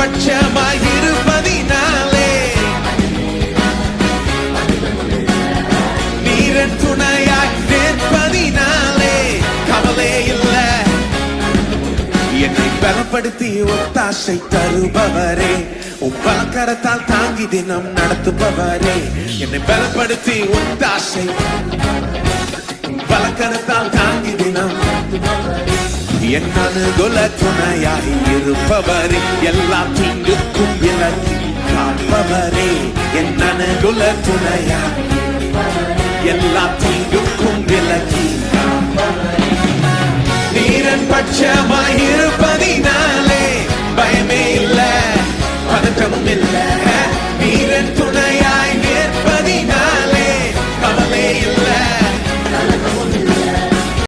பட்சமாய் இருப்பதினாலே நீரன் துணையாய் நிற்பதினாலே கவலை இல்லை. என்னை பலப்படுத்தி ஒத்தாசை தருபவரே, பலக்கரத்தால் தாங்கி தினம் நடத்துபவரே. என்னை பலப்படுத்தி ஒத்தாசை பலக்கரத்தால் தாங்கி தினம் என் அனுகூல துணையாய் இருப்பவரே, எல்லா தீங்குக்கும் விலக்கி காப்பவரே. என் அனுகூல துணையாய் எல்லா தீங்குக்கும் விலக்கி காப்பவரே. நீரன் பட்சமாய் இருப்பதினாலே பயமே இல்லை, பதட்டமும் இல்லை.